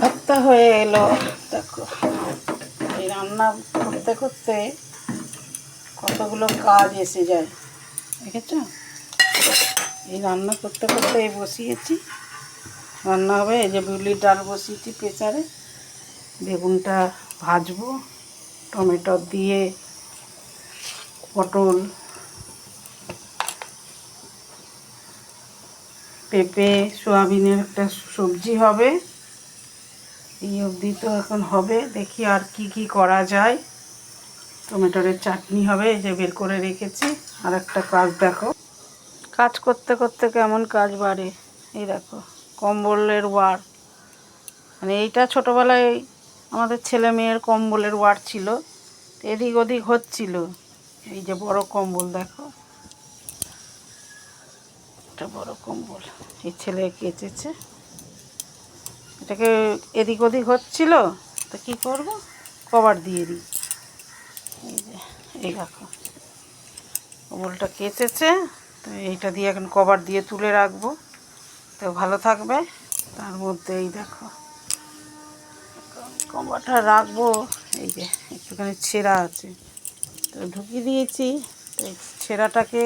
ভাতটা হয়ে এলো। দেখো এই রান্না করতে করতে কতগুলো কাজ এসে যায়, দেখেছ? এই রান্না করতে করতে এই বসিয়েছি, রান্না হবে। এই যে বিউলির ডাল বসিয়েছি প্রেসারে, বেগুনটা ভাজবো টমেটো দিয়ে, পটল, পেঁপে, সোয়াবিনের একটা সবজি হবে। এই অবধি তো এখন হবে, দেখি আর কি কি করা যায়। টমেটোর চাটনি হবে, এই যে বের করে রেখেছি। আর একটা কাজ দেখো, কাজ করতে করতে কেমন কাজ বাড়ে। এই দেখো কম্বলের ওয়ার, মানে এইটা ছোটোবেলায় আমাদের ছেলে মেয়ের কম্বলের ওয়ার ছিল, এদিক ওদিক হচ্ছিল। এই যে বড় কম্বল দেখো, একটা বড় কম্বল এই ছেলে কেচেছে, এটাকে এদিক ওদিক হচ্ছিল, তো কী করবো, কভার দিয়ে দিই। এই যে এই দেখো কম্বলটা কেচেছে, তো এইটা দিয়ে এখন কভার দিয়ে তুলে রাখবো, তো ভালো থাকবে। তার মধ্যে এই দেখো কভারটা রাখবো, এই যে একটুখানি ছেঁড়া আছে, তো ঢুকিয়ে দিয়েছি। তো এই ছেঁড়াটাকে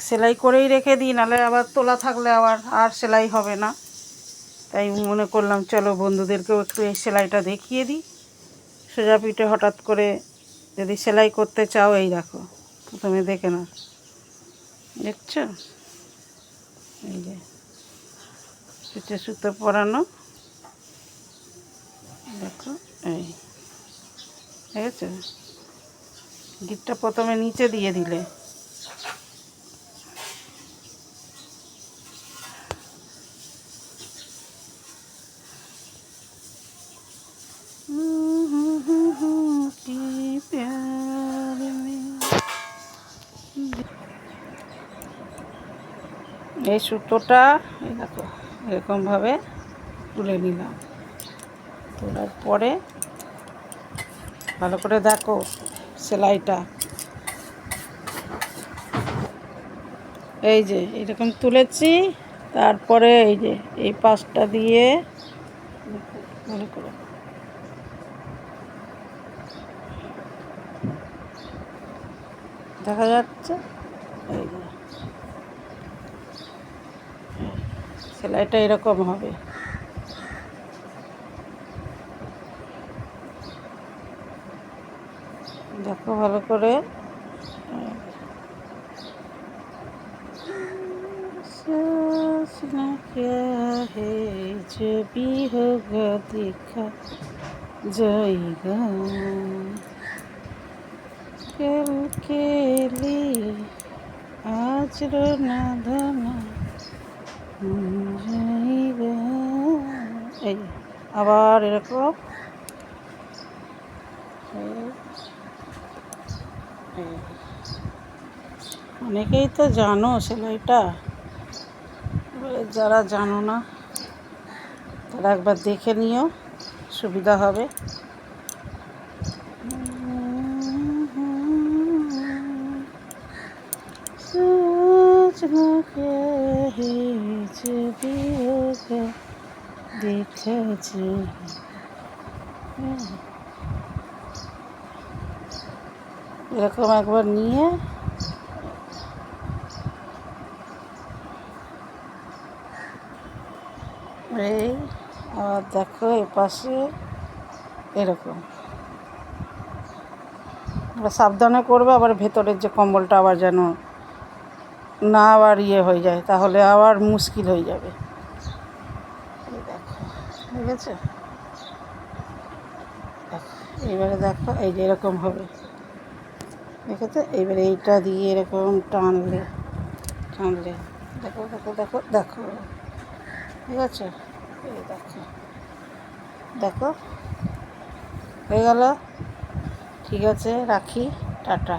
সেলাই করেই রেখে দিই, নাহলে আবার তোলা থাকলে আর সেলাই হবে না। তাই মনে করলাম চলো বন্ধুদেরকেও একটু এই সেলাইটা দেখিয়ে দিই। সোজা পিঠে হঠাৎ করে যদি সেলাই করতে চাও, এই দেখো প্রথমে দেখে নাও, দেখছো? এই যে পিঠে সুতো পরানো, দেখো এই দেখেছো, গিটটা প্রথমে নিচে দিয়ে দিলে, এই সুতোটা এই দেখো এরকমভাবে তুলে নিলাম। তোলার পরে ভালো করে দেখো সেলাইটা, এই যে এরকম তুলেছি। তারপরে এই যে এই পাশটা দিয়ে ভালো করে দেখা যাচ্ছে, এই যে সেলাইটা এরকম হবে। দেখো ভালো করে, सोचना क्या है जो भी होगा देखा जाएगा, कल के लिए आज रोना धोना जाएगा। এই আবার এরকম অনেকেই তো জানো সেলাইটা, যারা জানো না তারা একবার দেখে নিও, সুবিধা হবে। सोचना क्या है जो भी होगा देखा जाएगा। এরকম একবার নিয়ে এই আবার দেখো এপাশে এরকম, সাবধানে করবে, আবার ভেতরের যে কম্বলটা আবার যেন না আবার ইয়ে হয়ে যায়, তাহলে আবার মুশকিল হয়ে যাবে। দেখো ঠিক আছে, এইবারে দেখো এই যে এরকম হবে, দেখেছো? এইবারে এইটা দিয়ে এরকম টানলে টানলে দেখো দেখো দেখো দেখো, ঠিক আছে? এই দেখো দেখো হয়ে গেল। ঠিক আছে, রাখি, টাটা।